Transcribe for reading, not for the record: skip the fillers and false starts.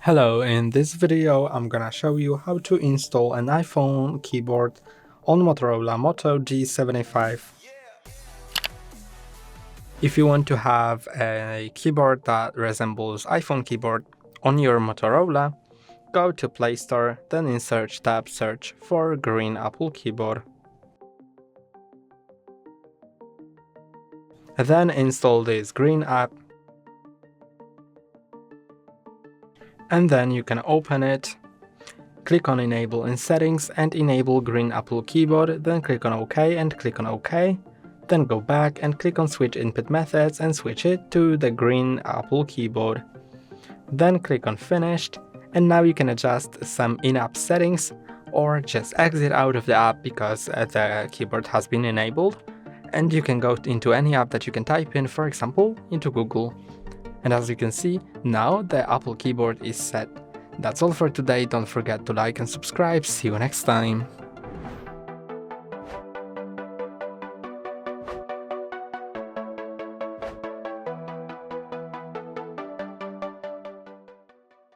Hello, in this video I'm gonna show you how to install an iPhone keyboard on Motorola Moto G75. If you want to have a keyboard that resembles iPhone keyboard on your Motorola, go to Play Store, then in Search tab search for Green Apple Keyboard. Then install this green app. And then you can open it, click on Enable in Settings and enable Green Apple Keyboard, then click on OK and click on OK, then go back and click on Switch Input Methods and switch it to the Green Apple Keyboard. Then click on Finished, and now you can adjust some in-app settings or just exit out of the app because the keyboard has been enabled, and you can go into any app that you can type in, for example, into Google. And as you can see, now the Apple keyboard is set. That's all for today. Don't forget to like and subscribe. See you next time.